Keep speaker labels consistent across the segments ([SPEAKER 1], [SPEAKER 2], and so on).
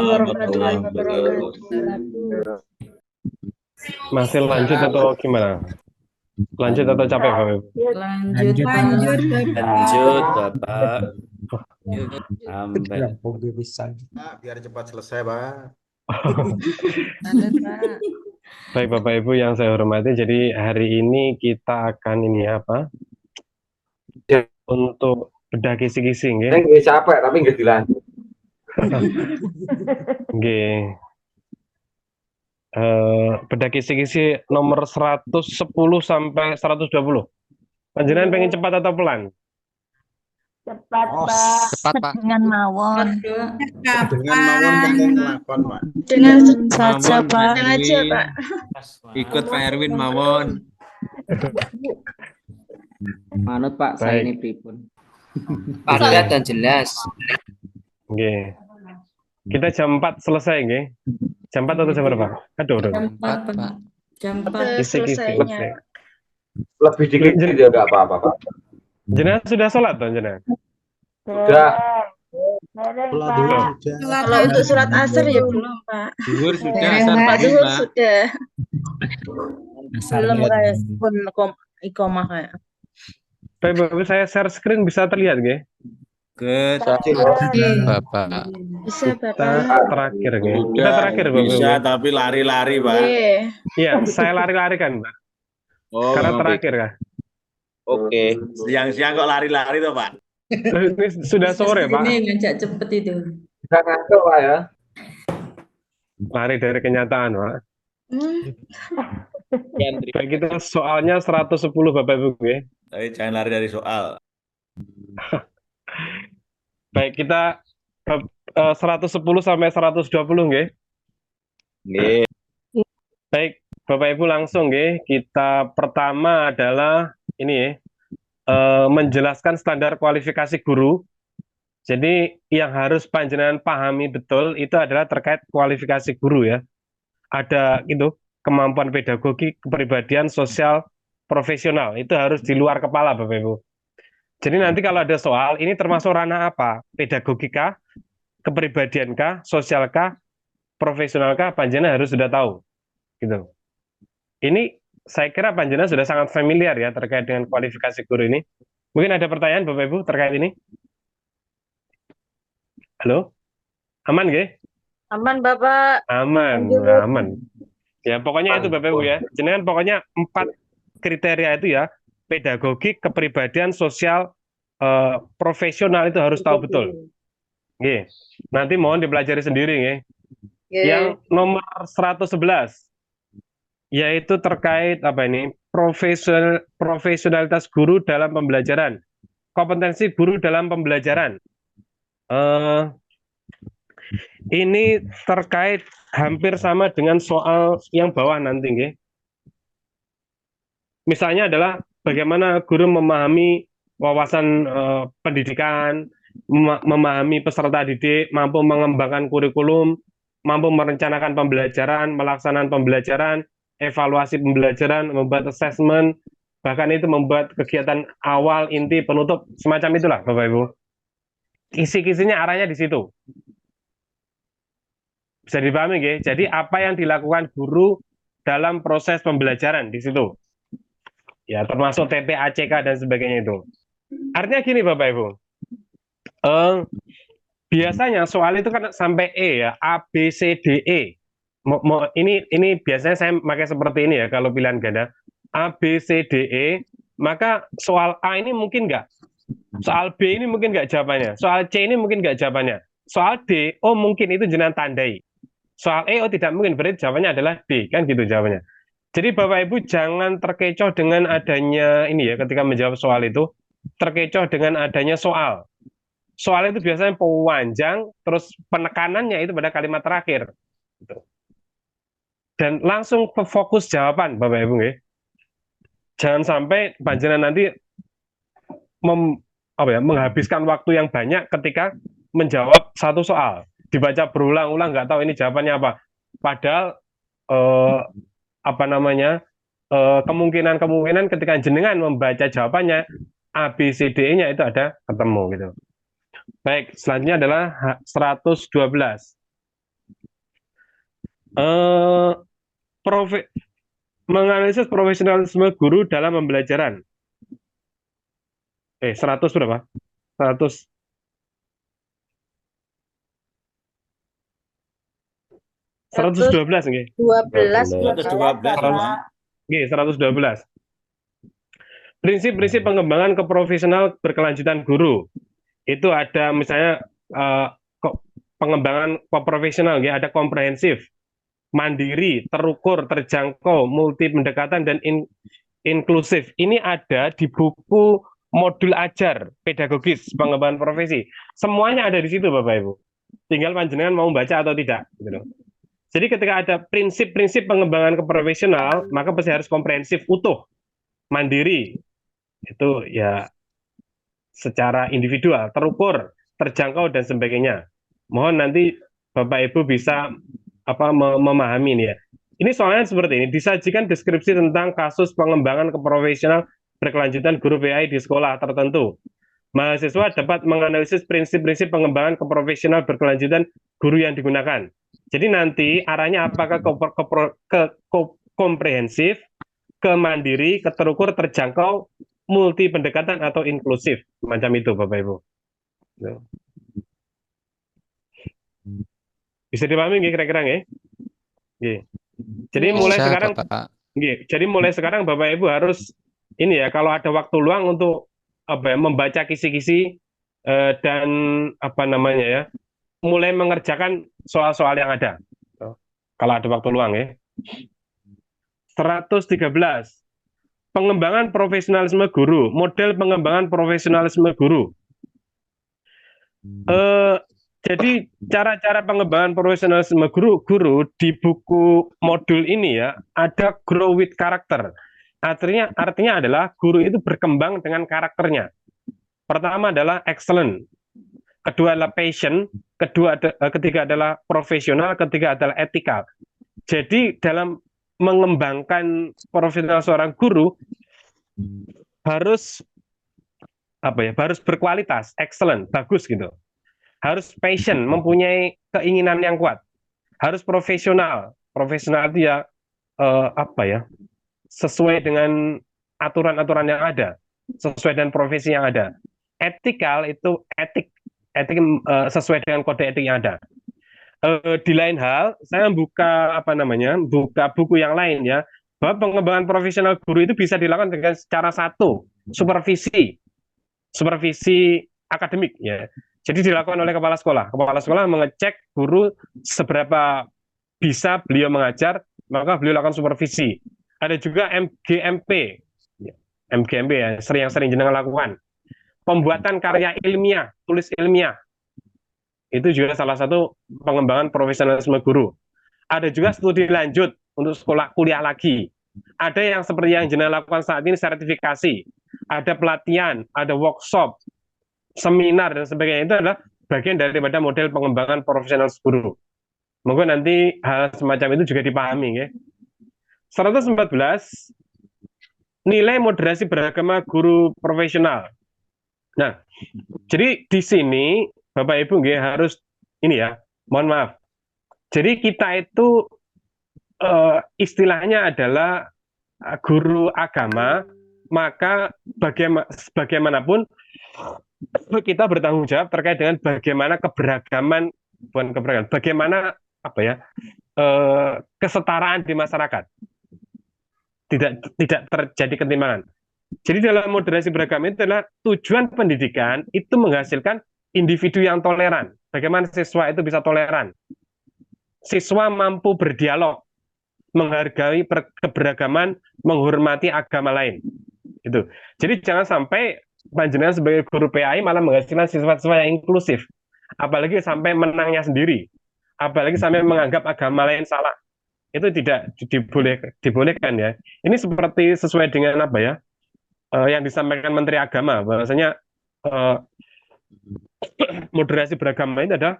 [SPEAKER 1] warahmatullahi wabarakatuh.
[SPEAKER 2] Masih lanjut atau gimana? Lanjut atau capek, Bapak Ibu?
[SPEAKER 1] Lanjut,
[SPEAKER 3] Lanjut, Bapak.
[SPEAKER 4] Biar cepat selesai, Pak.
[SPEAKER 1] Lanjut, Pak.
[SPEAKER 2] Baik, Bapak Ibu yang saya hormati, jadi hari ini kita akan ini apa? Untuk bedah kisi-kisi, nggih.
[SPEAKER 4] Nggih capek tapi nggih dilanjut.
[SPEAKER 2] Nggih. Bedah kisi-kisi nomor 110 sampai 120. Panjenengan pengen cepat atau pelan?
[SPEAKER 5] Cepat, Pak.
[SPEAKER 6] Cepat, Pak.
[SPEAKER 1] Dengan mawon.
[SPEAKER 4] Dengan mawon pengen ngelakon, Pak.
[SPEAKER 5] Dengan
[SPEAKER 1] saja, Pak.
[SPEAKER 5] Dengan aja, Pak.
[SPEAKER 6] Ikut Pak Erwin mawon.
[SPEAKER 7] Manut Pak, saya ini pripun.
[SPEAKER 3] Padat dan jelas.
[SPEAKER 2] Nggih. Kita jam 4 selesai, nggih. Jam 4 atau jam berapa? Aduh.
[SPEAKER 1] Jam 4, Pak. Jam 4.
[SPEAKER 2] Kisi-kisi.
[SPEAKER 5] Selesainya.
[SPEAKER 4] Lebih dikit ya enggak apa-apa, Pak.
[SPEAKER 2] Jenengan sudah sholat, toh, jenengan?
[SPEAKER 4] Sudah.
[SPEAKER 5] Kalau untuk surat asar ya belum, Pak.
[SPEAKER 6] Zuhur sudah,
[SPEAKER 5] Pak
[SPEAKER 6] asar tadi,
[SPEAKER 5] Zuhur
[SPEAKER 6] Pak.
[SPEAKER 5] sudah.
[SPEAKER 1] Belum kayak pun ikomah kayak.
[SPEAKER 2] Bapak Ibu, saya share screen bisa terlihat, nggih?
[SPEAKER 6] Ke
[SPEAKER 8] Bapak.
[SPEAKER 5] Bisa,
[SPEAKER 2] Kita
[SPEAKER 5] Bapak.
[SPEAKER 2] terakhir, nggih. Kita terakhir, Bapak Ibu.
[SPEAKER 3] Bisa, tapi lari-lari, Pak.
[SPEAKER 5] Oke.
[SPEAKER 2] Iya, saya lari-lari kan, Pak.
[SPEAKER 3] Oh,
[SPEAKER 2] Karena
[SPEAKER 3] memang
[SPEAKER 2] terakhir, kan.
[SPEAKER 3] Oke. Siang-siang kok lari-lari tuh, Pak?
[SPEAKER 2] Ini sudah sore, Pak.
[SPEAKER 1] Ini ngajak cepet itu.
[SPEAKER 4] Bisa ngantuk, Pak ya.
[SPEAKER 2] Lari dari kenyataan, Pak. Baik, kita soalnya 110, Bapak Ibu, nggih.
[SPEAKER 3] Tapi jangan lari dari soal.
[SPEAKER 2] Baik, kita 110 sampai 120, nggih.
[SPEAKER 3] Nggih.
[SPEAKER 2] Baik, Bapak Ibu langsung, nggih. Kita pertama adalah ini ya, menjelaskan standar kualifikasi guru. Jadi yang harus panjenengan pahami betul itu adalah terkait kualifikasi guru ya. Ada itu kemampuan pedagogi, kepribadian, sosial, profesional. Itu harus di luar kepala, Bapak Ibu. Jadi nanti kalau ada soal, ini termasuk ranah apa? Pedagogikah, kepribadiankah, sosialkah, profesionalkah, panjenengan harus sudah tahu. Gitu. Ini saya kira panjenengan sudah sangat familiar ya terkait dengan kualifikasi guru ini. Mungkin ada pertanyaan Bapak Ibu terkait ini? Halo? Aman nggih?
[SPEAKER 5] Aman, Bapak.
[SPEAKER 2] Aman,
[SPEAKER 5] Lanjut.
[SPEAKER 2] aman. Ya pokoknya itu Bapak Ibu ya. Jenengan pokoknya 4 kriteria itu ya. Pedagogik, kepribadian, sosial, profesional itu harus tahu betul. Nggih. Nanti mohon dipelajari sendiri nggih. Yang nomor 111 yaitu terkait apa ini? Profesionalitas guru dalam pembelajaran. Kompetensi guru dalam pembelajaran. Ini terkait hampir sama dengan soal yang bawah nanti nggih. Misalnya adalah bagaimana guru memahami wawasan pendidikan, memahami peserta didik, mampu mengembangkan kurikulum, mampu merencanakan pembelajaran, melaksanakan pembelajaran, evaluasi pembelajaran, membuat assessment, bahkan itu membuat kegiatan awal, inti, penutup, semacam itulah Bapak Ibu. Kisi-kisinya arahnya di situ. Bisa dipahami nggih? Jadi apa yang dilakukan guru dalam proses pembelajaran di situ. Ya, termasuk TP, ACK dan sebagainya itu. Artinya gini Bapak Ibu. Biasanya soal itu kan sampai E ya, A, B, C, D, E. Ini biasanya saya pakai seperti ini ya kalau pilihan ganda. A, B, C, D, E. Maka soal A ini mungkin nggak. Soal B ini mungkin nggak jawabannya. Soal C ini mungkin nggak jawabannya. Soal D, oh mungkin itu jenengan tandai. Soal E, oh tidak mungkin. Berarti jawabannya adalah D. Kan gitu jawabannya. Jadi Bapak Ibu jangan terkecoh dengan adanya ini ya ketika menjawab soal itu. Terkecoh dengan adanya soal. Soal itu biasanya panjang, terus penekanannya itu pada kalimat terakhir. Dan langsung ke fokus jawaban Bapak Ibu nggih. Jangan sampai panjenengan nanti menghabiskan waktu yang banyak ketika menjawab satu soal. Dibaca berulang-ulang nggak tahu ini jawabannya apa. Padahal kemungkinan ketika jenengan membaca jawabannya A, B, C, D, E-nya itu ada ketemu gitu. Baik, selanjutnya adalah 112. eh menganalisis profesionalisme guru dalam pembelajaran. 100 berapa? 100. 112 nggih.
[SPEAKER 5] 12
[SPEAKER 3] 112, Pak.
[SPEAKER 2] Nggih, 112. Prinsip-prinsip pengembangan keprofesional berkelanjutan guru. Itu ada misalnya pengembangan keprofesional ya, ada komprehensif, mandiri, terukur, terjangkau, multi pendekatan dan inklusif. Ini ada di buku modul ajar pedagogis pengembangan profesi. Semuanya ada di situ Bapak Ibu. Tinggal panjenengan mau baca atau tidak gitu loh. Jadi ketika ada prinsip-prinsip pengembangan keprofesional, maka pasti harus komprehensif, utuh, mandiri. Itu ya secara individual, terukur, terjangkau dan sebagainya. Mohon nanti Bapak Ibu bisa memahami ini ya. Ini soalnya seperti ini, disajikan deskripsi tentang kasus pengembangan keprofesional berkelanjutan guru PAI di sekolah tertentu. Mahasiswa dapat menganalisis prinsip-prinsip pengembangan keprofesional berkelanjutan guru yang digunakan. Jadi nanti arahnya apakah ke komprehensif, ke mandiri, ke terukur, terjangkau, multi pendekatan atau inklusif, macam itu Bapak Ibu. Bisa dipahami nggih kira-kira nggih? Nggih. Jadi mulai
[SPEAKER 8] Bisa,
[SPEAKER 2] sekarang
[SPEAKER 8] Bapak.
[SPEAKER 2] nggih, jadi mulai sekarang Bapak Ibu harus ini ya, kalau ada waktu luang untuk membaca kisi-kisi dan mulai mengerjakan soal-soal yang ada. Kalau ada waktu luang ya. 113. Pengembangan profesionalisme guru, model pengembangan profesionalisme guru. Jadi cara-cara pengembangan profesionalisme guru di buku modul ini ya ada grow with character. Artinya adalah guru itu berkembang dengan karakternya. Pertama adalah excellent, kedua adalah passion, ketiga adalah profesional, ketiga adalah ethical. Jadi dalam mengembangkan profesional seorang guru harus harus berkualitas, excellent, bagus gitu. Harus passion, mempunyai keinginan yang kuat. Harus profesional. Profesional itu ya sesuai dengan aturan-aturan yang ada, sesuai dengan profesi yang ada. Ethical itu etik sesuai dengan kode etik yang ada. Di lain hal, saya buka buku yang lain ya, bahwa pengembangan profesional guru itu bisa dilakukan dengan cara satu, supervisi akademik ya. Jadi dilakukan oleh kepala sekolah. Kepala sekolah mengecek guru seberapa bisa beliau mengajar, maka beliau lakukan supervisi. Ada juga MGMP ya, yang sering jenengan lakukan. Pembuatan karya ilmiah, tulis ilmiah. Itu juga salah satu pengembangan profesionalisme guru. Ada juga studi lanjut untuk sekolah kuliah lagi. Ada yang seperti yang jenengan lakukan saat ini, sertifikasi. Ada pelatihan, ada workshop, seminar dan sebagainya. Itu adalah bagian daripada model pengembangan profesionalisme guru. Mungkin nanti hal semacam itu juga dipahami ya. 114 nilai moderasi beragama guru profesional. Nah, jadi di sini Bapak Ibu nggih harus ini ya, mohon maaf. Jadi kita itu istilahnya adalah guru agama, maka bagaimanapun kita bertanggung jawab terkait dengan bagaimana bagaimana kesetaraan di masyarakat. Tidak terjadi ketimpangan. Jadi dalam moderasi beragama itu adalah tujuan pendidikan itu menghasilkan individu yang toleran. Bagaimana siswa itu bisa toleran? Siswa mampu berdialog, menghargai keberagaman, menghormati agama lain. Itu. Jadi jangan sampai panjenengan sebagai guru PAI malah menghasilkan siswa-siswa yang inklusif. Apalagi sampai menangnya sendiri. Apalagi sampai menganggap agama lain salah. Itu tidak dibolehkan ya. Ini seperti sesuai dengan yang disampaikan Menteri Agama, bahwasanya moderasi beragama ini adalah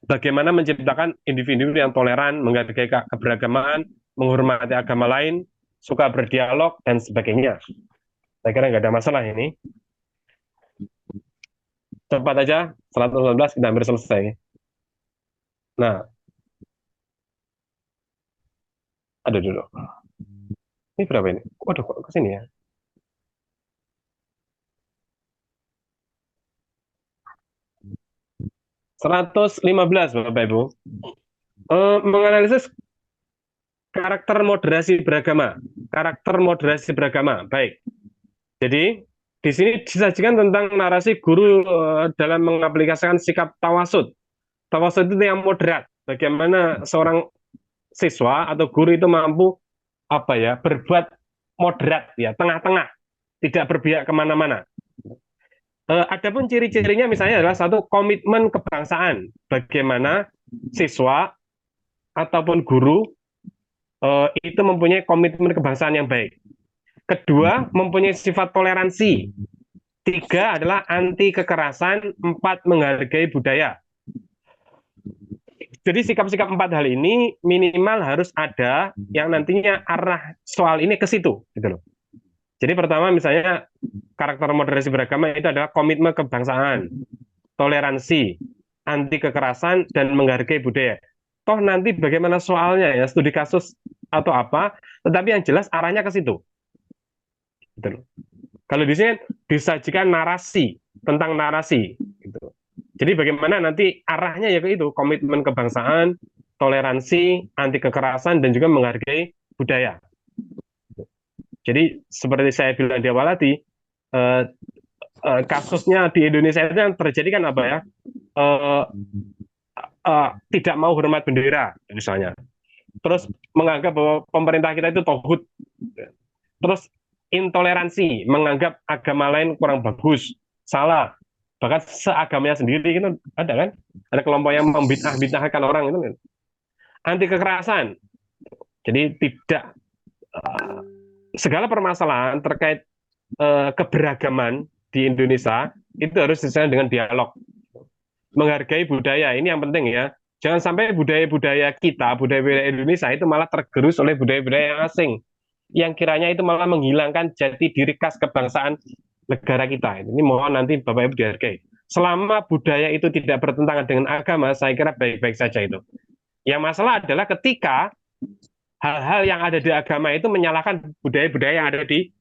[SPEAKER 2] bagaimana menciptakan individu yang toleran, menghargai keberagaman, menghormati agama lain, suka berdialog dan sebagainya. Saya kira nggak ada masalah ini. Cepat aja, 119 kita hampir selesai. Nah, Aduh dulu. Ini berapa ini? Waduh, kok ke sini ya? ...115 Bapak Ibu. Menganalisis karakter moderasi beragama. Karakter moderasi beragama. Baik. Jadi di sini disajikan tentang narasi guru dalam mengaplikasikan sikap tawasud. Tawasud itu yang moderat. Bagaimana seorang siswa atau guru itu mampu berbuat moderat, ya, tengah-tengah, tidak berpihak kemana-mana. Adapun ciri-cirinya misalnya adalah satu, komitmen kebangsaan. Bagaimana siswa ataupun guru itu mempunyai komitmen kebangsaan yang baik. Kedua, mempunyai sifat toleransi. Tiga adalah anti kekerasan. Empat, menghargai budaya. Jadi sikap-sikap empat hal ini minimal harus ada yang nantinya arah soal ini ke situ, gitu loh. Jadi pertama misalnya karakter moderasi beragama itu adalah komitmen kebangsaan, toleransi, anti kekerasan, dan menghargai budaya. Toh nanti bagaimana soalnya ya, studi kasus atau apa, tetapi yang jelas arahnya ke situ. Gitu loh. Kalau di sini disajikan narasi, tentang narasi. Gitu. Jadi bagaimana nanti arahnya ya ke itu, komitmen kebangsaan, toleransi, anti kekerasan, dan juga menghargai budaya. Jadi seperti saya bilang di awal tadi, kasusnya di Indonesia itu yang terjadi kan apa ya? Tidak mau hormat bendera misalnya. Terus menganggap bahwa pemerintah kita itu toghut. Terus intoleransi, menganggap agama lain kurang bagus, salah. Bahkan seagamanya sendiri itu ada kan? Ada kelompok yang membid'ah-bid'ahkan orang itu kan. Anti kekerasan. Jadi tidak segala permasalahan terkait keberagaman di Indonesia itu harus diselesaikan dengan dialog. Menghargai budaya, ini yang penting ya. Jangan sampai budaya-budaya kita, budaya-budaya Indonesia itu malah tergerus oleh budaya-budaya yang asing. Yang kiranya itu malah menghilangkan jati diri khas kebangsaan negara kita. Ini mohon nanti Bapak Ibu dihargai. Selama budaya itu tidak bertentangan dengan agama, saya kira baik-baik saja itu. Yang masalah adalah ketika hal-hal yang ada di agama itu menyalahkan budaya-budaya yang ada di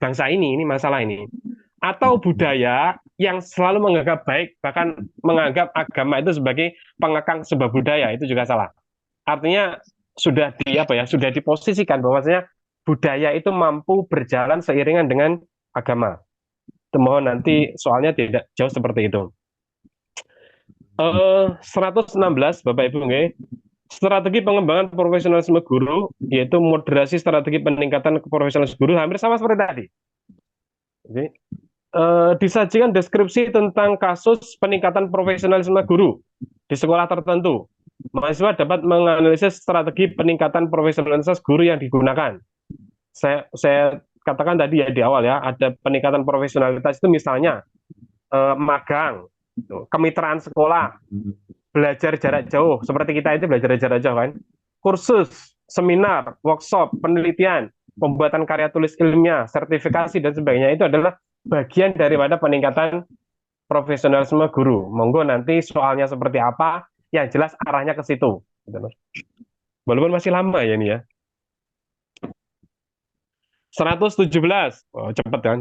[SPEAKER 2] bangsa ini masalah ini. Atau budaya yang selalu menganggap baik, bahkan menganggap agama itu sebagai pengekang sebuah budaya, itu juga salah. Artinya sudah sudah diposisikan bahwasanya budaya itu mampu berjalan seiringan dengan agama. Mohon nanti soalnya tidak jauh seperti itu. 116 Bapak Ibu nggih. Strategi pengembangan profesionalisme guru, yaitu moderasi strategi peningkatan profesionalisme guru, hampir sama seperti tadi. Jadi, disajikan deskripsi tentang kasus peningkatan profesionalisme guru di sekolah tertentu. Mahasiswa dapat menganalisis strategi peningkatan profesionalitas guru yang digunakan. Saya katakan tadi ya di awal ya, ada peningkatan profesionalitas itu misalnya magang, kemitraan sekolah, belajar jarak jauh, seperti kita itu belajar jarak jauh kan, kursus, seminar, workshop, penelitian, pembuatan karya tulis ilmiah, sertifikasi dan sebagainya, itu adalah bagian daripada peningkatan profesionalisme guru. Monggo nanti soalnya seperti apa, yang jelas arahnya ke situ. Walaupun masih lama ya ini ya. 117, oh, cepat kan.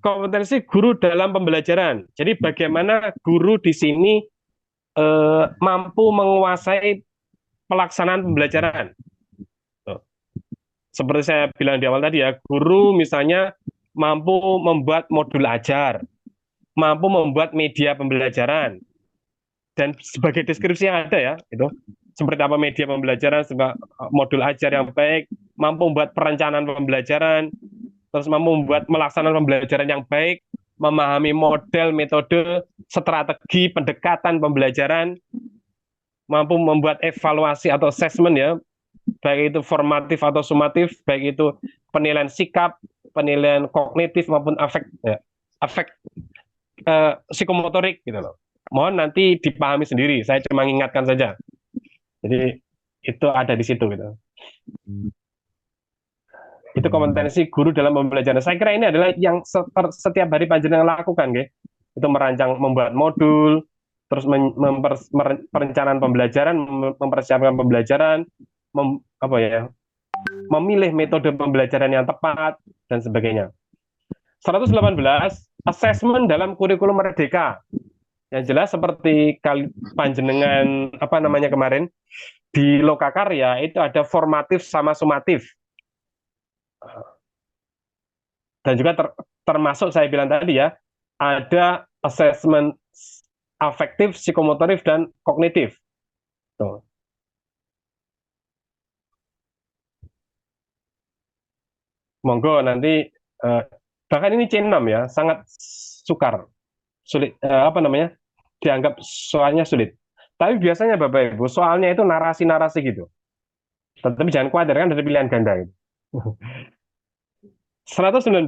[SPEAKER 2] Kompetensi guru dalam pembelajaran. Jadi bagaimana guru di sini mampu menguasai pelaksanaan pembelajaran. Seperti saya bilang di awal tadi ya, guru misalnya mampu membuat modul ajar, mampu membuat media pembelajaran, dan sebagai deskripsi yang ada ya, itu seperti apa media pembelajaran, modul ajar yang baik, mampu membuat perencanaan pembelajaran, terus mampu membuat melaksanakan pembelajaran yang baik, memahami model, metode, strategi pendekatan pembelajaran, mampu membuat evaluasi atau assessment ya, baik itu formatif atau sumatif, baik itu penilaian sikap, penilaian kognitif maupun afek psikomotorik gitu loh. Mohon nanti dipahami sendiri, saya cuma mengingatkan saja. Jadi itu ada di situ gitu. Itu kompetensi guru dalam pembelajaran. Saya kira ini adalah yang setiap hari panjenengan lakukan, gitu. Itu merancang, membuat modul, terus perencanaan pembelajaran, mempersiapkan pembelajaran, apa ya, memilih metode pembelajaran yang tepat dan sebagainya. 118, asesmen dalam kurikulum merdeka. Yang jelas seperti panjenengan apa namanya kemarin di Lokakarya itu ada formatif sama sumatif. Dan juga termasuk saya bilang tadi ya, ada asesmen afektif, psikomotorik, dan kognitif. Tuh. Monggo nanti bahkan ini C6 ya, sangat sukar, sulit apa namanya, dianggap soalnya sulit. Tapi biasanya Bapak Ibu soalnya itu narasi-narasi gitu. Tapi jangan khawatir kan ada pilihan ganda gitu. 119,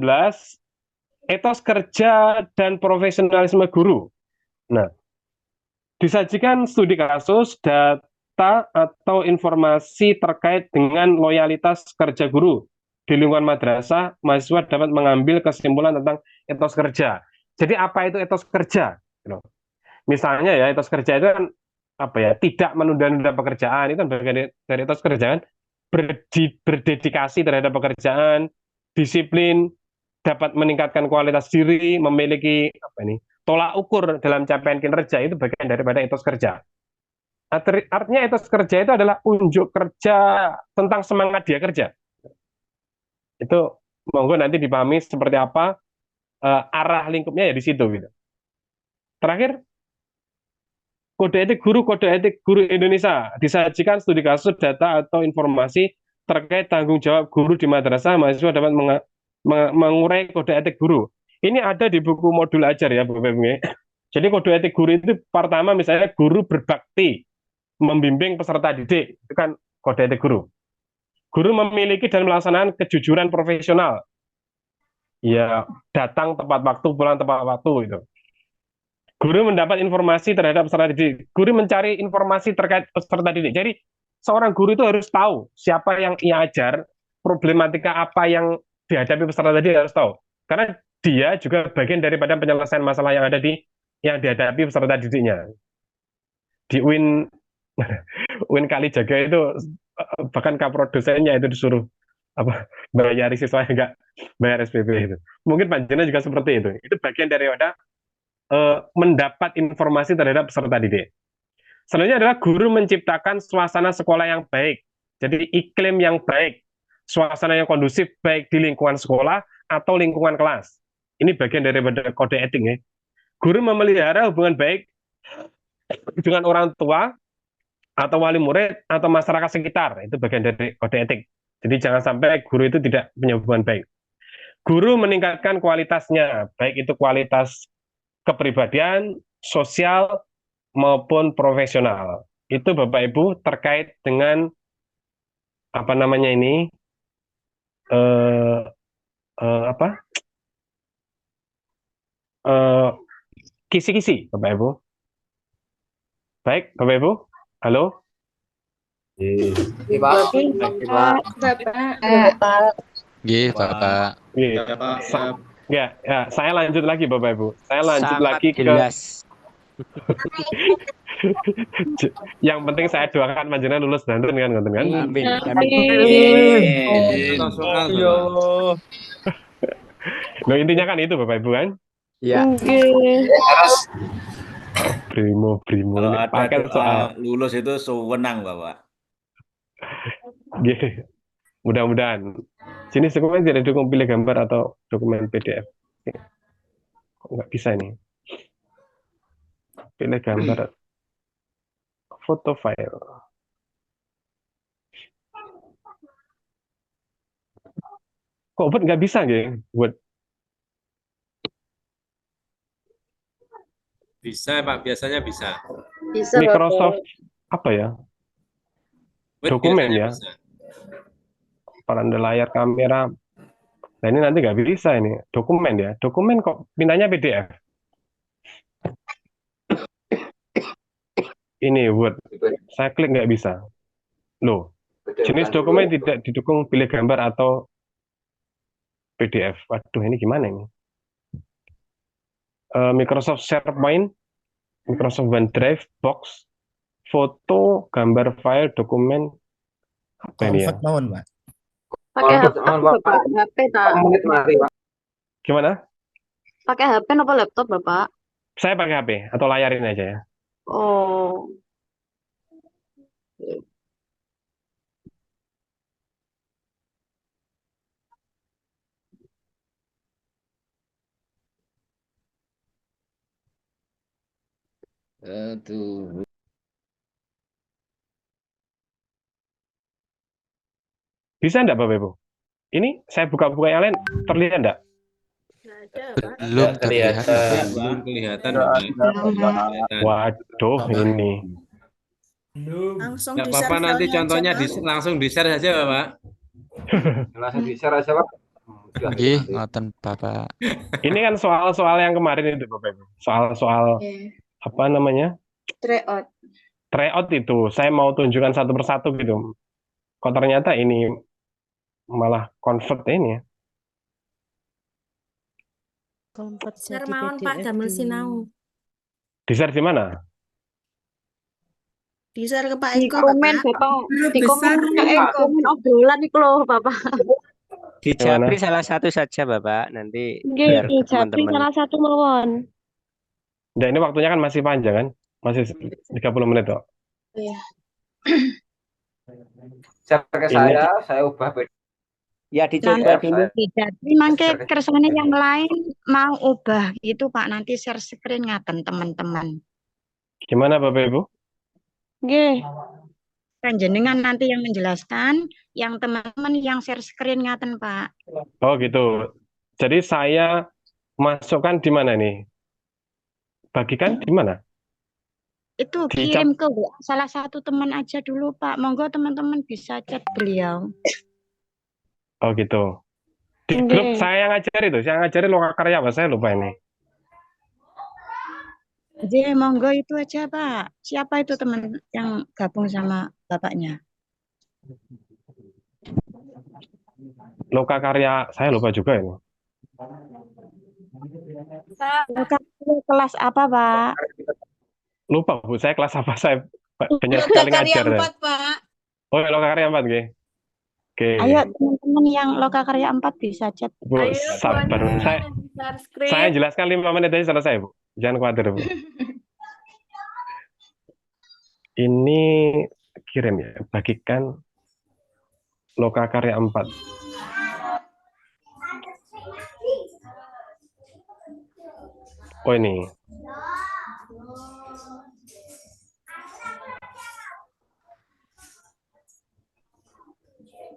[SPEAKER 2] etos kerja dan profesionalisme guru. Nah, disajikan studi kasus, data atau informasi terkait dengan loyalitas kerja guru di lingkungan madrasah, mahasiswa dapat mengambil kesimpulan tentang etos kerja. Jadi apa itu etos kerja? Misalnya ya, etos kerja itu kan apa ya, tidak menunda-nunda pekerjaan, itu kan bagian dari etos kerja kan, berdedikasi terhadap pekerjaan, disiplin, dapat meningkatkan kualitas diri, memiliki apa ini, tolak ukur dalam capaian kinerja, itu bagian daripada etos kerja. Artinya etos kerja itu adalah unjuk kerja tentang semangat dia kerja. Itu monggo nanti dipahami seperti apa arah lingkupnya ya di situ gitu. Terakhir, kode etik guru Indonesia, disajikan studi kasus, data atau informasi terkait tanggung jawab guru di madrasah, mahasiswa dapat mengurai kode etik guru. Ini ada di buku modul ajar ya Bapak Ibu. Jadi kode etik guru itu pertama misalnya guru berbakti, membimbing peserta didik, itu kan kode etik guru. Guru memiliki dan melaksanakan kejujuran profesional. Ya, datang tepat waktu, pulang tepat waktu itu. Guru mendapat informasi terhadap peserta didik. Guru mencari informasi terkait peserta didik. Jadi seorang guru itu harus tahu siapa yang ia ajar, problematika apa yang dihadapi peserta didik harus tahu. Karena dia juga bagian daripada penyelesaian masalah yang ada yang dihadapi peserta didiknya. Di UIN Kalijaga itu bahkan kaprodosennya itu disuruh bayar siswa enggak bayar SPP itu. Mungkin panjenengan juga seperti itu. Itu bagian daripada mendapat informasi terhadap peserta didik. Selanjutnya adalah guru menciptakan suasana sekolah yang baik. Jadi iklim yang baik, suasana yang kondusif baik di lingkungan sekolah atau lingkungan kelas. Ini bagian daripada kode etik ya. Guru memelihara hubungan baik dengan orang tua atau wali murid atau masyarakat sekitar. Itu bagian dari kode etik. Jadi jangan sampai guru itu tidak punya hubungan baik. Guru meningkatkan kualitasnya, baik itu kualitas kepribadian, sosial, maupun profesional. Itu Bapak Ibu terkait dengan apa namanya ini, kisi-kisi Bapak Ibu. Baik Bapak Ibu, halo.
[SPEAKER 8] Bapak.
[SPEAKER 2] Ya, saya lanjut lagi Bapak Ibu. Saya lanjut
[SPEAKER 8] Sangat
[SPEAKER 2] lagi
[SPEAKER 8] jelas.
[SPEAKER 2] Yang penting saya doakan panjenengan lulus Banten kan, kan?
[SPEAKER 8] Amin.
[SPEAKER 2] Loh, intinya kan itu Bapak Ibu kan?
[SPEAKER 8] Ya.
[SPEAKER 2] Primo.
[SPEAKER 3] Kalau ada
[SPEAKER 2] Pakai soal.
[SPEAKER 3] lulus itu sewenang Bapak.
[SPEAKER 2] Mudah-mudahan. Jenis dokumen tidak dukung pilih gambar atau dokumen PDF. Kok nggak bisa ini? Pilih gambar, foto file. Kok buat nggak bisa gitu? Buat
[SPEAKER 6] Bisa Pak, biasanya bisa.
[SPEAKER 5] Bisa
[SPEAKER 2] Microsoft apa ya?
[SPEAKER 6] Word
[SPEAKER 2] Dokumen
[SPEAKER 6] biasanya
[SPEAKER 2] ya.
[SPEAKER 6] bisa.
[SPEAKER 2] Paranda layar kamera. Nah ini nanti nggak bisa ini. Dokumen ya. Dokumen kok mintanya PDF. Ini Word. Saya klik nggak bisa. Loh, jenis dokumen tidak didukung pilih gambar atau PDF. Waduh, ini gimana ini? Microsoft SharePoint Microsoft OneDrive, box, foto, gambar file, dokumen, apa ini ya?
[SPEAKER 5] Pakai
[SPEAKER 4] Konvert,
[SPEAKER 5] HP Bapak, HP tak?
[SPEAKER 4] menit mari Pak.
[SPEAKER 2] Gimana?
[SPEAKER 5] Pakai HP apa laptop Bapak?
[SPEAKER 2] Saya pakai HP atau layarin aja ya.
[SPEAKER 5] Oh,
[SPEAKER 7] Aduh.
[SPEAKER 2] Bisa enggak Bapak Ibu? Ini saya buka-buka yang lain, terlihat enggak?
[SPEAKER 5] nggak ada Pak.
[SPEAKER 8] Belum terlihat, Bapak.
[SPEAKER 6] Belum kelihatan, Bapak. Kelihatan.
[SPEAKER 2] Waduh, ini.
[SPEAKER 1] Langsung
[SPEAKER 6] Nggak
[SPEAKER 1] di
[SPEAKER 6] apa-apa, nanti
[SPEAKER 1] servernya
[SPEAKER 6] contohnya
[SPEAKER 1] aja, Pak.
[SPEAKER 6] langsung di-share saja, Bapak.
[SPEAKER 4] Langsung di-share aja Pak. Sudah.
[SPEAKER 8] Nggih, ngoten Bapak.
[SPEAKER 2] Ini kan soal-soal yang kemarin itu Bapak Ibu. Soal-soal
[SPEAKER 5] Oke.
[SPEAKER 2] apa namanya?
[SPEAKER 5] Tryout.
[SPEAKER 2] Tryout itu. Saya mau tunjukkan satu persatu gitu. Kok ternyata ini malah convert ini ya.
[SPEAKER 1] Konvert
[SPEAKER 9] Share
[SPEAKER 1] jadi
[SPEAKER 9] mawon Pak
[SPEAKER 1] PDF
[SPEAKER 9] damel
[SPEAKER 1] dulu.
[SPEAKER 9] sinau.
[SPEAKER 2] Di-share di mana?
[SPEAKER 1] Di-share ke Pak
[SPEAKER 5] Di
[SPEAKER 1] Eko,
[SPEAKER 5] komen
[SPEAKER 1] Bapak.
[SPEAKER 5] Bapak, di
[SPEAKER 1] besar
[SPEAKER 5] komen
[SPEAKER 1] ini, Pak.
[SPEAKER 5] komen obrolan nih loh Bapak.
[SPEAKER 2] Gimana?
[SPEAKER 10] Dijabri salah satu saja Bapak, nanti biar
[SPEAKER 5] Nggih,
[SPEAKER 10] ke
[SPEAKER 5] Japri
[SPEAKER 10] teman-teman.
[SPEAKER 5] salah satu mawon.
[SPEAKER 2] Nah, ini waktunya kan masih panjang kan? Masih 30 menit kok.
[SPEAKER 5] Iya.
[SPEAKER 4] Share ke
[SPEAKER 2] Ini
[SPEAKER 4] saya ubah beda.
[SPEAKER 10] Ya dicoba
[SPEAKER 4] Nanti
[SPEAKER 10] dulu.
[SPEAKER 5] Jadi mangke kersane yang lain mau ubah gitu Pak, nanti share screen ngaten teman-teman.
[SPEAKER 2] gimana Bapak Ibu?
[SPEAKER 5] Nggih. Panjenengan nanti yang menjelaskan, yang teman-teman yang share screen ngaten Pak.
[SPEAKER 2] Oh gitu. Jadi saya masukkan di mana nih? Bagikan di mana?
[SPEAKER 5] Itu
[SPEAKER 2] Di
[SPEAKER 5] kirim ke WA salah satu teman aja dulu Pak. Monggo teman-teman bisa chat beliau.
[SPEAKER 2] Oh gitu. Di grup
[SPEAKER 5] Nggih.
[SPEAKER 2] saya yang ngajari itu, saya ngajari lokakarya apa? Saya lupa ini.
[SPEAKER 5] Jadi monggo itu aja Pak. Siapa itu teman yang gabung sama bapaknya?
[SPEAKER 2] Lokakarya saya lupa juga ini.
[SPEAKER 5] Kelas apa Pak?
[SPEAKER 2] Lupa Bu, saya kelas apa? Saya banyak sekali ngajar.
[SPEAKER 1] Lokakarya
[SPEAKER 2] ya.
[SPEAKER 1] 4, Pak.
[SPEAKER 2] Oh, lokakarya 4 nggih. Oke.
[SPEAKER 5] Ayo teman-teman yang Lokakarya 4 bisa chat.
[SPEAKER 2] Bu, sabar. Saya jelaskan 5 menit aja selesai, Bu. Jangan khawatir, Bu. Ini kirim ya, bagikan Lokakarya 4. Oh ini.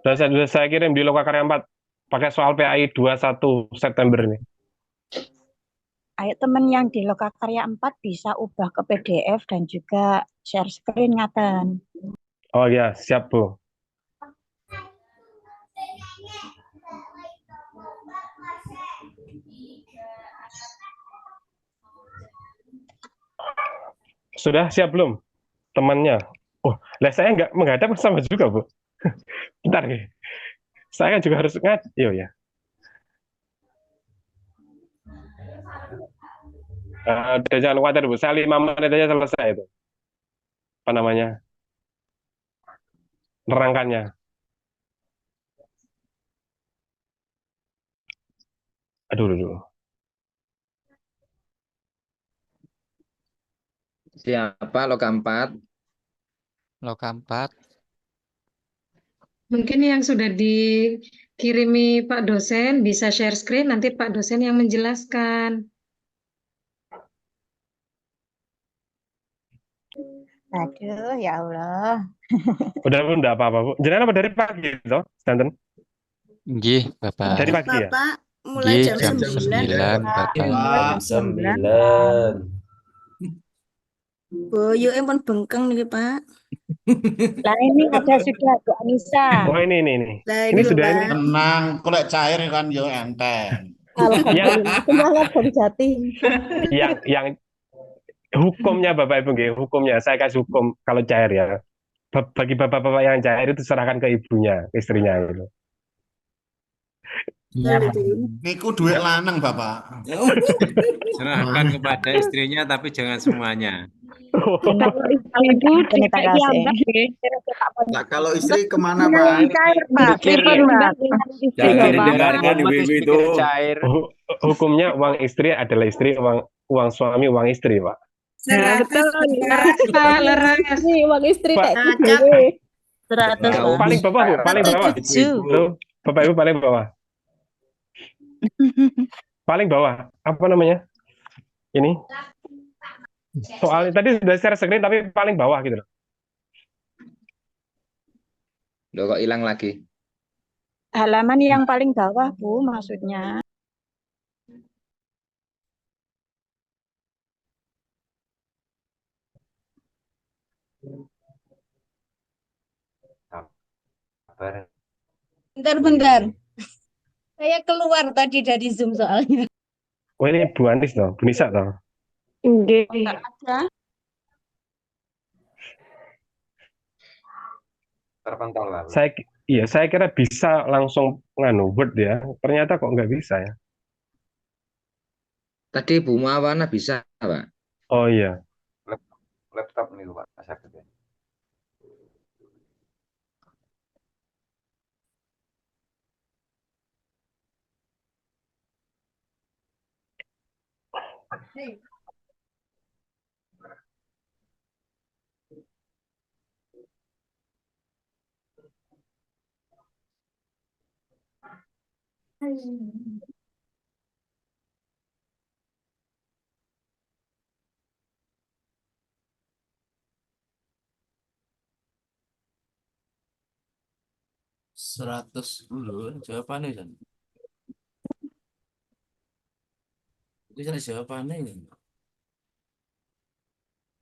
[SPEAKER 2] Sudah saya kirim di Lokakarya 4 pakai soal PAI 21 September ini.
[SPEAKER 5] Ayo teman yang di Lokakarya 4 bisa ubah ke PDF dan juga share screen ngaten.
[SPEAKER 2] Oh ya, siap Bu. Sudah siap belum temannya? Oh, lah saya nggak menghadap sama juga Bu. Bentar nih. Saya kan juga harus Yo ya. Udah jangan khawatir Bu, saya 5 menit aja selesai itu. Apa namanya? Nerangkannya. Aduh.
[SPEAKER 7] Siapa Loka 4?
[SPEAKER 8] Loka 4.
[SPEAKER 9] Mungkin yang sudah dikirimi Pak dosen bisa share screen, nanti Pak dosen yang menjelaskan.
[SPEAKER 5] Aduh, ya Allah.
[SPEAKER 2] Udah apa-apa Bu. Jangan apa dari pagi toh, Stanton?
[SPEAKER 8] Nggih, Bapak.
[SPEAKER 2] Dari pagi ya?
[SPEAKER 1] Bapak, mulai
[SPEAKER 8] Nggih,
[SPEAKER 1] jam
[SPEAKER 8] jam
[SPEAKER 1] 9.
[SPEAKER 8] 9, Bapak.
[SPEAKER 1] Mulai jam 9. Bu, yuk pun bengkeng nih Pak.
[SPEAKER 5] Lah ini ada sudah Bu Anissa.
[SPEAKER 2] Oh ini.
[SPEAKER 1] Lah
[SPEAKER 2] Ini
[SPEAKER 1] lho,
[SPEAKER 2] sudah
[SPEAKER 1] Pak.
[SPEAKER 2] ini.
[SPEAKER 11] Tenang, kalau cair kan yo enteng.
[SPEAKER 5] Alhamdulillah, semangat dari Jatim.
[SPEAKER 2] yang hukumnya Bapak Ibu nggih, hukumnya saya kasih hukum kalau cair ya. Bagi bapak-bapak yang cair itu serahkan ke ibunya, ke istrinya gitu.
[SPEAKER 11] Niku duit lanang, Bapak.
[SPEAKER 6] Serahkan kepada istrinya tapi jangan semuanya.
[SPEAKER 9] Kalau istri itu
[SPEAKER 5] Ini tak
[SPEAKER 9] dikasih
[SPEAKER 5] kasih.
[SPEAKER 9] ambak ya.
[SPEAKER 11] Nah, kalau istri kemana, Pak?
[SPEAKER 10] Cair, Pak.
[SPEAKER 5] Mikir.
[SPEAKER 10] Pripun, Pak?
[SPEAKER 3] Jangan
[SPEAKER 5] Iya,
[SPEAKER 3] didengarkan
[SPEAKER 10] Otomatis
[SPEAKER 3] ibu-ibu itu.
[SPEAKER 10] mikir cair.
[SPEAKER 2] Hukumnya uang istri adalah istri, uang suami uang istri, Pak.
[SPEAKER 9] Nah, betul. Leras.
[SPEAKER 1] Uang istri
[SPEAKER 2] Pak.
[SPEAKER 1] kayak gitu.
[SPEAKER 7] 100, Pak.
[SPEAKER 2] Paling bawah, Bu, paling bawah. Halo, Bapak Ibu paling bawah. Paling bawah. Apa namanya? Ini. Soalnya tadi sudah share screen tapi paling bawah gitu loh.
[SPEAKER 7] Loh, kok hilang lagi?
[SPEAKER 5] Halaman yang paling bawah, Bu, maksudnya.
[SPEAKER 1] Bentar. Saya keluar tadi dari Zoom soalnya.
[SPEAKER 2] Oh ini Bu Anis toh, Bu Nisa toh.
[SPEAKER 9] Nggih.
[SPEAKER 1] Ada.
[SPEAKER 4] Terpantau lah.
[SPEAKER 2] Saya kira bisa langsung nganu Word ya. Ternyata kok nggak bisa ya.
[SPEAKER 7] Tadi Bu Mawana bisa, Pak.
[SPEAKER 2] Oh iya.
[SPEAKER 4] Laptop nih Pak, saya kerja.
[SPEAKER 11] Seratus dulu jawabannya kan. Itu jawabannya ini.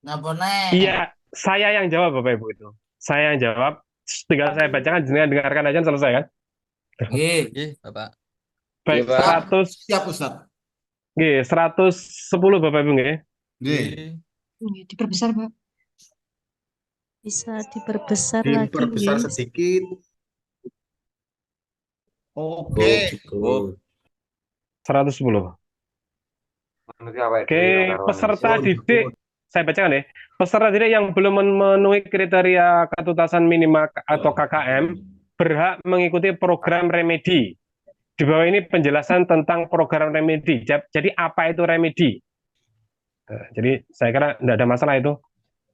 [SPEAKER 11] Ngapa nih?
[SPEAKER 2] Iya, saya yang jawab Bapak Ibu itu. Saya yang jawab. Tinggal saya bacakan, jenengan dengarkan aja selesai kan.
[SPEAKER 8] Iya, Bapak.
[SPEAKER 2] Baik,
[SPEAKER 7] Iya, Pak.
[SPEAKER 2] 100
[SPEAKER 11] Siap, Ustaz.
[SPEAKER 2] 110 Bapak Ibu nggih.
[SPEAKER 11] Nggih.
[SPEAKER 9] Diperbesar, Pak.
[SPEAKER 1] Bisa diperbesar
[SPEAKER 11] Diperbesar
[SPEAKER 1] lagi.
[SPEAKER 11] sedikit. Oke.
[SPEAKER 2] 110.
[SPEAKER 4] Menurut apa itu?
[SPEAKER 2] Oke, peserta didik, saya bacakan ya. Peserta didik yang belum memenuhi kriteria ketuntasan minimal atau KKM berhak mengikuti program remedi. Di bawah ini penjelasan tentang program remedi. Jadi apa itu remedi? Jadi saya kira tidak ada masalah itu.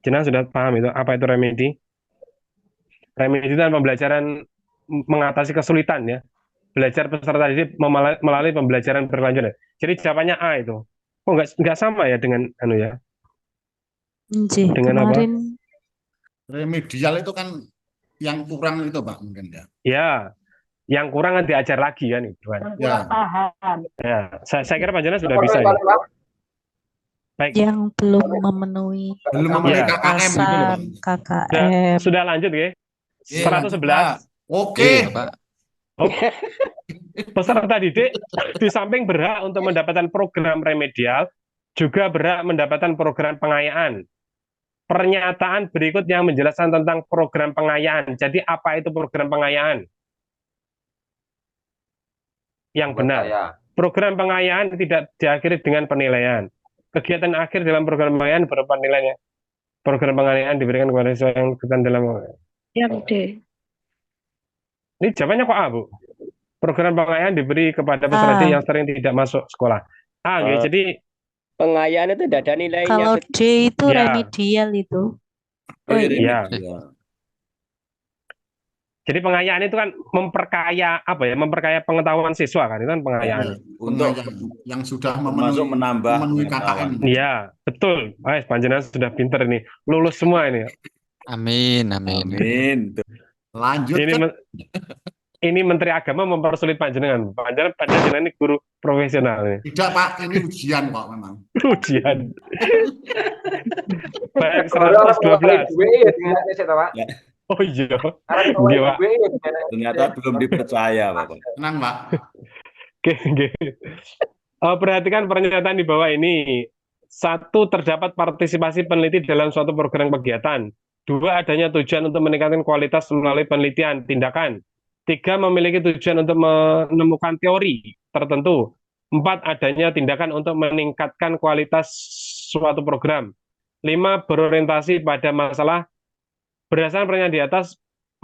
[SPEAKER 2] Jenengan sudah paham itu apa itu remedi? Remedi itu adalah pembelajaran mengatasi kesulitan ya. Belajar peserta didik melalui pembelajaran berkelanjutan. Jadi jawabannya A itu. Oh nggak sama ya dengan anu ya? Dengan apa?
[SPEAKER 11] Remedial itu kan yang kurang itu, Pak, mungkin ya.
[SPEAKER 2] Ya, yang kurang kan diajar lagi kan itu kan.
[SPEAKER 11] Ya.
[SPEAKER 2] Ya, saya kira panjenengan sudah bisa ini. Baik.
[SPEAKER 1] Yang belum memenuhi
[SPEAKER 11] Belum memenuhi
[SPEAKER 2] Ya.
[SPEAKER 11] KKM gitu loh, Pak.
[SPEAKER 1] KKM.
[SPEAKER 2] Sudah lanjut ya? 111.
[SPEAKER 11] Oke.
[SPEAKER 8] Iya, Pak.
[SPEAKER 2] Peserta didik di samping berhak untuk mendapatkan program remedial, juga berhak mendapatkan program pengayaan. Pernyataan berikut yang menjelaskan tentang program pengayaan. Jadi apa itu program pengayaan? Yang benar. Program pengayaan tidak diakhiri dengan penilaian. Kegiatan akhir dalam program pengayaan berupa nilainya. Program pengayaan diberikan kepada siswa yang ikutan dalam.
[SPEAKER 9] Yang D.
[SPEAKER 2] Ini jawabannya kok A, Bu? Program pengayaan diberi kepada peserta didik yang sering tidak masuk sekolah. A, gitu. Jadi
[SPEAKER 10] Pengayaan itu tidak ada nilainya.
[SPEAKER 1] Kalau D itu
[SPEAKER 2] Ya.
[SPEAKER 1] remedial itu.
[SPEAKER 2] iya. Jadi pengayaan itu kan memperkaya apa ya? Memperkaya pengetahuan siswa kan, itu kan pengayaan.
[SPEAKER 3] Untuk
[SPEAKER 11] yang sudah
[SPEAKER 3] termasuk menambah
[SPEAKER 11] memenuhi
[SPEAKER 3] pengetahuan.
[SPEAKER 11] KKM.
[SPEAKER 2] Iya, betul. Panjenengan sudah pinter ini. Lulus semua ini.
[SPEAKER 8] Amin, amin.
[SPEAKER 3] Amin.
[SPEAKER 11] Lanjut
[SPEAKER 2] Ini
[SPEAKER 11] kan?
[SPEAKER 2] ini Menteri Agama mempersulit panjenengan. Panjenengan ini guru profesional ini.
[SPEAKER 11] Tidak, Pak, ini ujian kok memang.
[SPEAKER 2] Ujian. Baik, 112. Oh iya. Iya, Pak.
[SPEAKER 3] Ternyata belum dipercaya, Bapak.
[SPEAKER 11] Tenang, Pak.
[SPEAKER 2] Oke. Perhatikan pernyataan di bawah ini. 1. Terdapat partisipasi peneliti dalam suatu program kegiatan. 2. Adanya tujuan untuk meningkatkan kualitas melalui penelitian, tindakan. 3. Memiliki tujuan untuk menemukan teori tertentu. 4. Adanya tindakan untuk meningkatkan kualitas suatu program. 5. Berorientasi pada masalah. Berdasarkan pertanyaan di atas,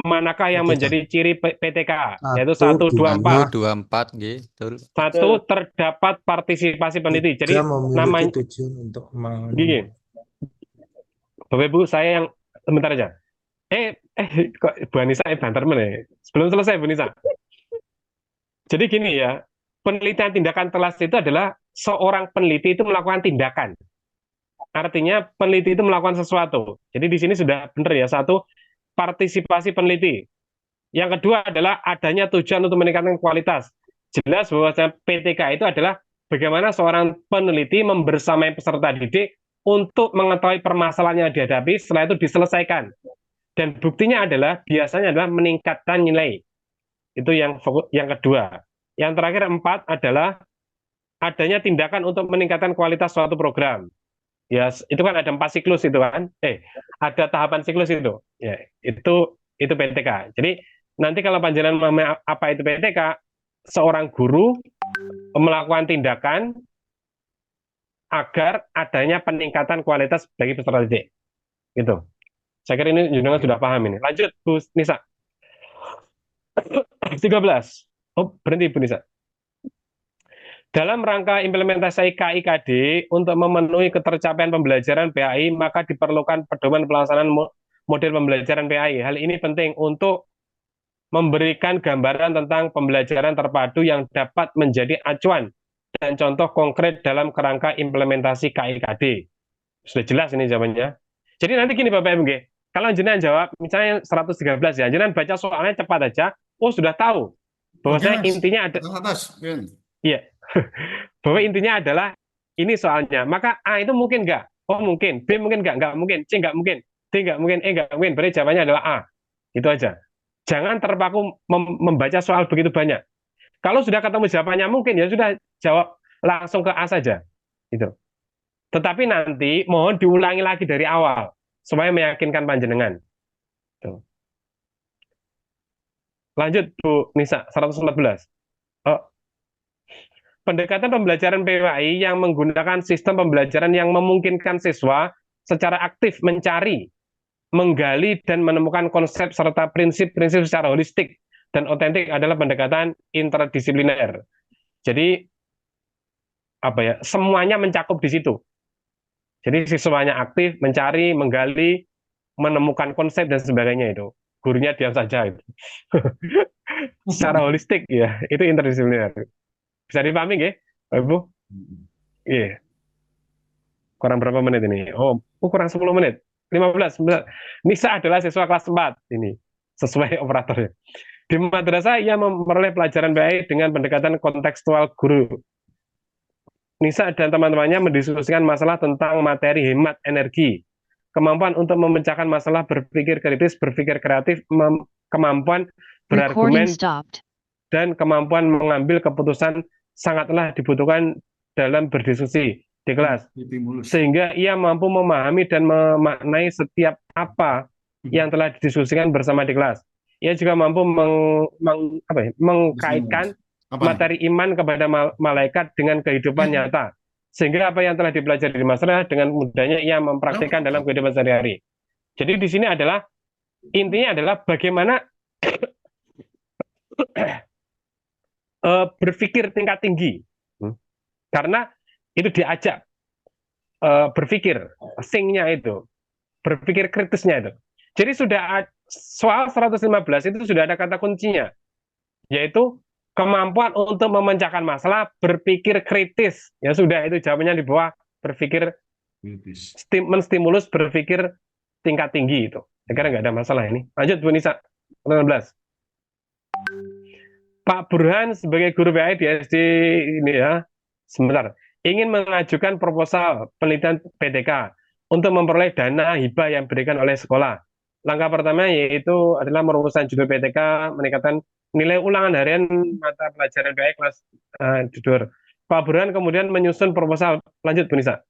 [SPEAKER 2] manakah yang menjadi ciri PTK? Yaitu 1, 2, 4.
[SPEAKER 8] 24, nggih, betul.
[SPEAKER 2] 1. Terdapat partisipasi peneliti. Jadi namanya
[SPEAKER 12] tujuan untuk
[SPEAKER 2] gini. Bapak Ibu, saya yang sebentar aja. Kok Bu Anissa banter meneh. Sebelum selesai Bu Anissa. Jadi gini ya, penelitian tindakan telas itu adalah seorang peneliti itu melakukan tindakan. Artinya peneliti itu melakukan sesuatu. Jadi di sini sudah benar ya. 1, partisipasi peneliti. Yang kedua adalah adanya tujuan untuk meningkatkan kualitas. Jelas bahwa PTK itu adalah bagaimana seorang peneliti membersamai peserta didik untuk mengetahui permasalahan yang dihadapi, setelah itu diselesaikan. Dan buktinya adalah biasanya adalah meningkatkan nilai. Itu yang kedua. Yang terakhir 4 adalah adanya tindakan untuk meningkatkan kualitas suatu program. Ya, itu kan ada 4 siklus itu kan. Ada tahapan siklus itu. Ya, itu PTK. Jadi nanti kalau panjenengan memahami apa itu PTK, seorang guru melakukan tindakan agar adanya peningkatan kualitas bagi peserta didik. Gitu. Saya kira ini jenengan sudah paham ini. Lanjut Bu Nisa. 13. Oh, berhenti Bu Nisa. Dalam rangka implementasi KIKD untuk memenuhi ketercapaian pembelajaran PAI, maka diperlukan pedoman pelaksanaan model pembelajaran PAI. Hal ini penting untuk memberikan gambaran tentang pembelajaran terpadu yang dapat menjadi acuan dan contoh konkret dalam kerangka implementasi KIKD. Sudah jelas ini jawabannya. Jadi nanti gini Bapak Ibu, kalau jenengan jawab misalnya 113 ya, jenengan baca soalnya cepat aja, sudah tahu bahwa intinya ada iya. Bahwa intinya adalah ini soalnya. Maka A itu mungkin enggak? Oh mungkin. B mungkin enggak mungkin. C enggak mungkin. D enggak mungkin. E enggak mungkin. Berarti jawabannya adalah A. Itu aja. Jangan terpaku membaca soal begitu banyak. Kalau sudah ketemu jawabannya mungkin, ya sudah jawab langsung ke A saja. Gitu. Tetapi nanti mohon diulangi lagi dari awal supaya meyakinkan panjenengan. Tuh. Lanjut Bu Nisa 114. Pendekatan pembelajaran PAI yang menggunakan sistem pembelajaran yang memungkinkan siswa secara aktif mencari, menggali dan menemukan konsep serta prinsip-prinsip secara holistik dan otentik adalah pendekatan interdisipliner. Jadi semuanya mencakup di situ. Jadi siswanya aktif, mencari, menggali, menemukan konsep dan sebagainya itu. Gurunya diam saja itu. Secara holistik ya, itu interdisipliner. Bisa dipahami nggih, Pak Ibu? Iya. Kurang berapa menit ini? Kurang 10 menit. 15. Nisa adalah siswa kelas 4 ini, sesuai operatornya. Di madrasah ia memperoleh pelajaran PAI dengan pendekatan kontekstual guru. Nisa dan teman-temannya mendiskusikan masalah tentang materi hemat energi, kemampuan untuk memecahkan masalah, berpikir kritis, berpikir kreatif, kemampuan berargumen, dan kemampuan mengambil keputusan sangatlah dibutuhkan dalam berdiskusi di kelas. Sehingga ia mampu memahami dan memaknai setiap apa yang telah didiskusikan bersama di kelas. Ia juga mampu mengkaitkan materi iman kepada malaikat dengan kehidupan nyata. Sehingga apa yang telah dipelajari di madrasah dengan mudahnya ia mempraktikkan dalam kehidupan sehari-hari. Jadi di sini adalah intinya adalah bagaimana berpikir tingkat tinggi. Karena itu diajak berpikir, think-nya itu, berpikir kritisnya itu. Jadi sudah soal 115 itu sudah ada kata kuncinya, yaitu kemampuan untuk memecahkan masalah, berpikir kritis. Ya sudah, itu jawabannya di bawah, berpikir menstimulus berpikir tingkat tinggi itu. Saya kira nggak ada masalah ini. Lanjut Bu Nisa 16. Pak Burhan sebagai guru PAI di SD ini ya, sebentar, ingin mengajukan proposal penelitian PTK untuk memperoleh dana hibah yang diberikan oleh sekolah. Langkah pertama yaitu adalah merumuskan judul PTK, meningkatkan nilai ulangan harian mata pelajaran PAI kelas judul. Pak Burhan kemudian menyusun proposal, lanjut Bu Nisa,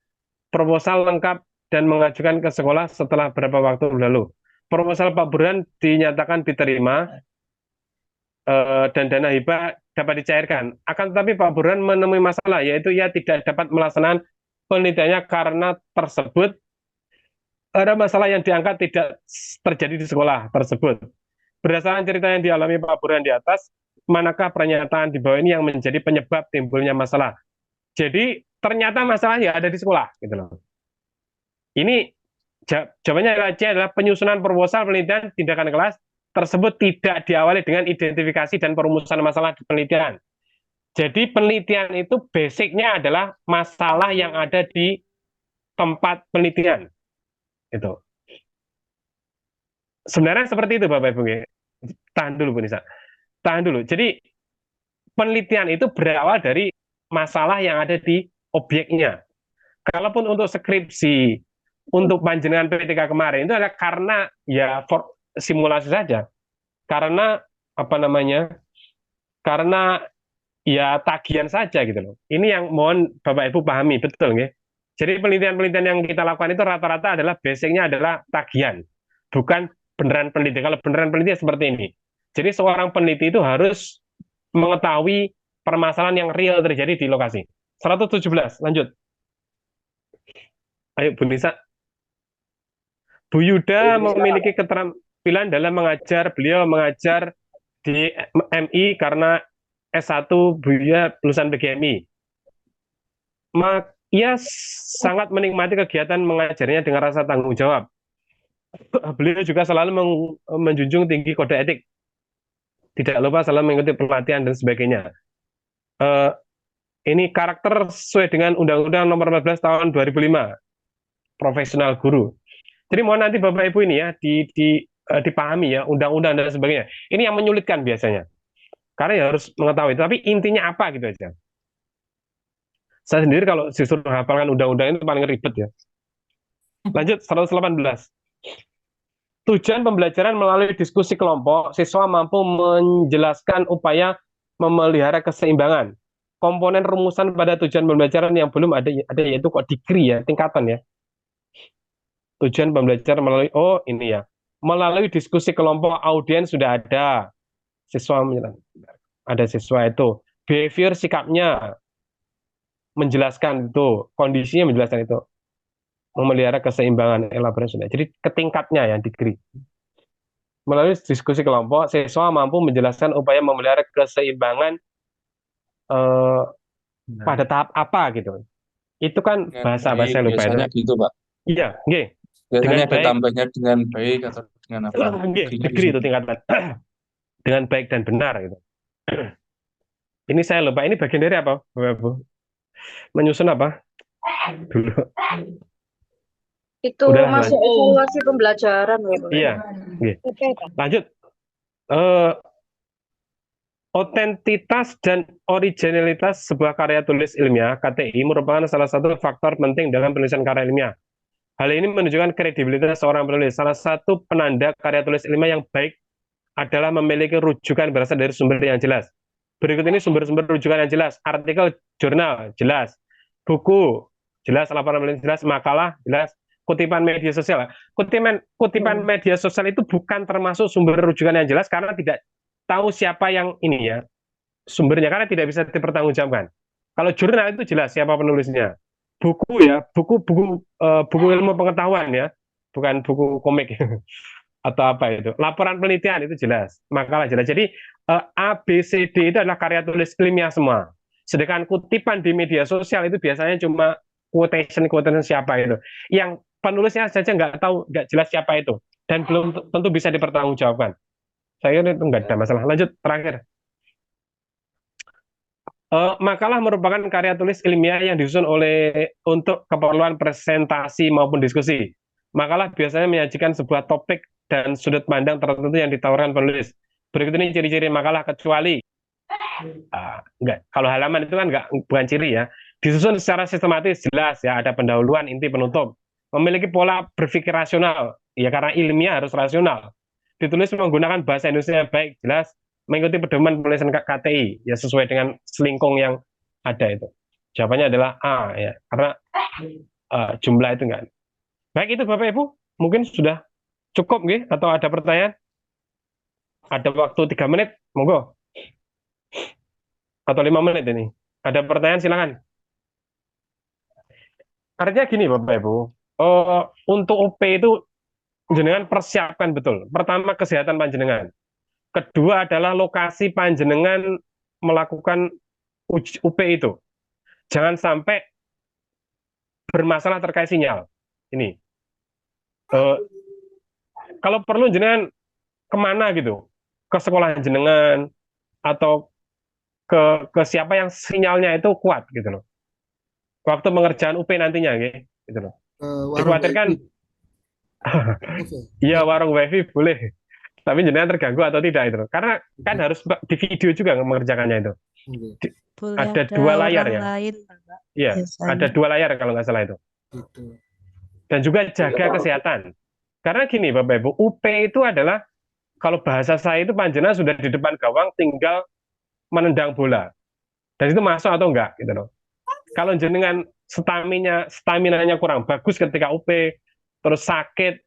[SPEAKER 2] proposal lengkap dan mengajukan ke sekolah setelah beberapa waktu lalu. Proposal Pak Burhan dinyatakan diterima dan dana hibah dapat dicairkan. Akan tetapi Pak Burhan menemui masalah, yaitu ia tidak dapat melaksanakan penelitiannya karena tersebut ada masalah yang diangkat tidak terjadi di sekolah tersebut. Berdasarkan cerita yang dialami Pak Burhan di atas, manakah pernyataan di bawah ini yang menjadi penyebab timbulnya masalah? Jadi ternyata masalahnya ada di sekolah, gitu loh. Ini jawabannya adalah penyusunan proposal penelitian tindakan kelas tersebut tidak diawali dengan identifikasi dan perumusan masalah di penelitian. Jadi penelitian itu basicnya adalah masalah yang ada di tempat penelitian. Itu. Sebenarnya seperti itu Bapak Ibu. Tahan dulu Bu Nisa. Tahan dulu. Jadi penelitian itu berawal dari masalah yang ada di objeknya. Kalaupun untuk skripsi, untuk panjenengan PTK kemarin itu adalah karena ya simulasi saja, karena apa namanya, karena ya tagihan saja gitu loh. Ini yang mohon Bapak Ibu pahami betul nggih. Jadi penelitian-penelitian yang kita lakukan itu rata-rata adalah basicnya adalah tagihan, bukan beneran peneliti. Kalau beneran peneliti seperti ini. Jadi seorang peneliti itu harus mengetahui permasalahan yang real terjadi di lokasi. 117, lanjut. Ayo Bu Nisa. Bu Yuda memiliki keterampilan dalam mengajar. Beliau mengajar di MI karena S1 Bu Yuda lulusan PGMI. Ia sangat menikmati kegiatan mengajarnya dengan rasa tanggung jawab. Beliau juga selalu menjunjung tinggi kode etik. Tidak lupa selalu mengikuti pelatihan dan sebagainya. Ini karakter sesuai dengan Undang-Undang Nomor 14 Tahun 2005, profesional guru. Jadi mohon nanti Bapak Ibu ini ya dipahami ya undang-undang dan sebagainya. Ini yang menyulitkan biasanya. Karena ya harus mengetahui. Tapi intinya apa gitu aja. Saya sendiri kalau disuruh hafalkan undang-undang itu paling ribet ya. Lanjut 118. Tujuan pembelajaran melalui diskusi kelompok, siswa mampu menjelaskan upaya memelihara keseimbangan. Komponen rumusan pada tujuan pembelajaran yang belum ada yaitu kok degree ya, tingkatan ya. Tujuan pembelajaran melalui ini ya. Melalui diskusi kelompok, audiens sudah ada. Siswa ada siswa itu. Behavior sikapnya menjelaskan itu, kondisinya menjelaskan itu. Memelihara keseimbangan elaborasi sudah. Jadi ketingkatnya ya degree. Melalui diskusi kelompok, siswa mampu menjelaskan upaya memelihara keseimbangan pada tahap apa gitu. Itu kan bahasa saya lupa itu.
[SPEAKER 12] Gitu, Pak.
[SPEAKER 2] Iya, nggih.
[SPEAKER 12] Biasanya ada tambahnya dengan baik atau dengan apa?
[SPEAKER 2] Degree itu tingkatan. Dengan baik dan benar gitu. Ini saya lupa, ini bagian dari apa, Bapak Ibu? Menyusun apa? Dulu.
[SPEAKER 13] Itu masuk evaluasi pembelajaran ya, Pak.
[SPEAKER 2] Iya. Lanjut. Otentitas dan originalitas sebuah karya tulis ilmiah (KTI) merupakan salah satu faktor penting dalam penulisan karya ilmiah. Hal ini menunjukkan kredibilitas seorang penulis. Salah satu penanda karya tulis ilmiah yang baik adalah memiliki rujukan berasal dari sumber yang jelas. Berikut ini sumber-sumber rujukan yang jelas. Artikel jurnal, jelas. Buku, jelas. Laporan penelitian, jelas. Makalah, jelas. Kutipan media sosial. Kutipan media sosial itu bukan termasuk sumber rujukan yang jelas karena tidak tahu siapa yang ini ya, sumbernya, karena tidak bisa dipertanggungjawabkan. Kalau jurnal itu jelas siapa penulisnya. Buku ya, buku ilmu pengetahuan ya, bukan buku komik atau apa itu. Laporan penelitian itu jelas, makalah jelas. Jadi A, B, C, D itu adalah karya tulis ilmiah semua. Sedangkan kutipan di media sosial itu biasanya cuma quotation siapa itu. Yang penulisnya saja nggak tahu, nggak jelas siapa itu, dan belum tentu bisa dipertanggungjawabkan. Saya kira itu nggak ada masalah. Lanjut, terakhir. Makalah merupakan karya tulis ilmiah yang disusun untuk keperluan presentasi maupun diskusi. Makalah biasanya menyajikan sebuah topik dan sudut pandang tertentu yang ditawarkan penulis. Berikut ini ciri-ciri makalah kecuali enggak. Kalau halaman itu kan bukan ciri ya. Disusun secara sistematis, jelas ya, ada pendahuluan, inti, penutup. Memiliki pola berpikir rasional, ya karena ilmiah harus rasional. Ditulis menggunakan bahasa Indonesia yang baik, jelas. Mengikuti pedoman penulisan KTI, ya sesuai dengan selingkung yang ada itu. Jawabannya adalah A, ya, karena jumlah itu enggak. Baik, itu Bapak Ibu, mungkin sudah cukup, nggih? Atau ada pertanyaan? Ada waktu 3 menit, monggo. atau 5 menit ini. Ada pertanyaan silakan. Artinya gini Bapak Ibu, untuk UP itu jenengan persiapkan betul. Pertama kesehatan panjenengan. Kedua adalah lokasi panjenengan melakukan UP itu. Jangan sampai bermasalah terkait sinyal. Ini. Kalau perlu jenengan kemana gitu? Ke sekolah jenengan atau ke siapa yang sinyalnya itu kuat gitu loh. Waktu pengerjaan UP nantinya gitu loh. Dikhawatirkan iya warung wifi boleh. Tapi jenengan terganggu atau tidak itu loh. Karena kan harus di video juga mengerjakannya itu. Ada 2 layar ya. Iya, ada 2 layar kalau nggak salah itu. Dan juga jaga kesehatan. Karena gini Bapak Ibu, UP itu adalah kalau bahasa saya itu panjenengan sudah di depan gawang tinggal menendang bola. Dan itu masuk atau enggak gitu loh. Kalau jenengan stamina-nya kurang bagus ketika UP, terus sakit,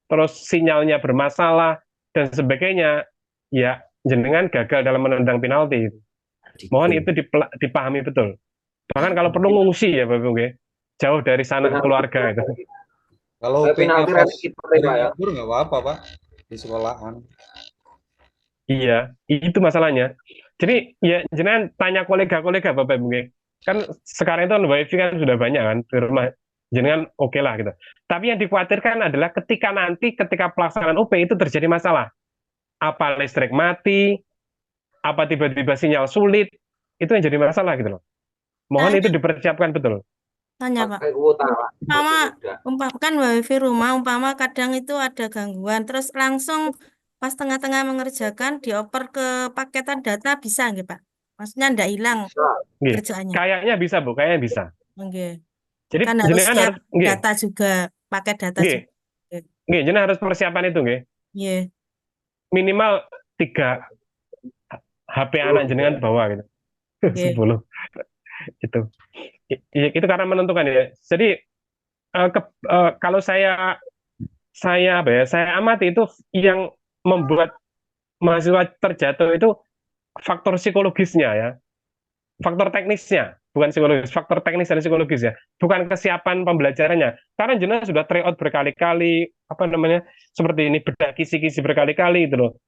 [SPEAKER 2] terus sinyalnya bermasalah dan sebagainya, ya jenengan gagal dalam menendang penalti. Mohon itu dipahami betul. Bahkan kalau perlu ngungsi ya Bapak Ibu, jauh dari sana keluarga itu.
[SPEAKER 4] Kalau
[SPEAKER 3] penalti
[SPEAKER 4] pas
[SPEAKER 3] ya.
[SPEAKER 4] nggak apa-apa Pak di sekolahan.
[SPEAKER 2] Iya, itu masalahnya. Jadi ya jenengan tanya kolega-kolega Bapak Ibu. Kan sekarang itu wifi kan sudah banyak kan di rumah. Jenengan oke lah gitu. Tapi yang dikhawatirkan adalah ketika pelaksanaan UP itu terjadi masalah. Apa listrik mati, apa tiba-tiba sinyal sulit, itu yang jadi masalah gitu loh. Mohon itu dipersiapkan betul.
[SPEAKER 14] Tanya Pak, kan wifi rumah, kadang itu ada gangguan, terus langsung pas tengah-tengah mengerjakan dioper ke paketan data bisa nggak Pak? Maksudnya ndak hilang kerjaannya?
[SPEAKER 2] Kayaknya bisa Bu, kayaknya bisa.
[SPEAKER 14] Oke.
[SPEAKER 2] Jadi
[SPEAKER 14] Kan harus siap
[SPEAKER 2] harus
[SPEAKER 14] data juga, paket data juga.
[SPEAKER 2] Jenengan harus persiapan itu
[SPEAKER 14] Iya.
[SPEAKER 2] Minimal 3 HP anak jenengan bawa gitu. 10. Itu karena menentukan ya. Jadi kalau saya amati itu yang membuat mahasiswa terjatuh itu faktor psikologisnya ya, faktor teknisnya, bukan psikologis, faktor teknis dan psikologis ya, bukan kesiapan pembelajarannya. Karena jenengan sudah try out berkali-kali, seperti ini bedah kisi-kisi berkali-kali itu loh.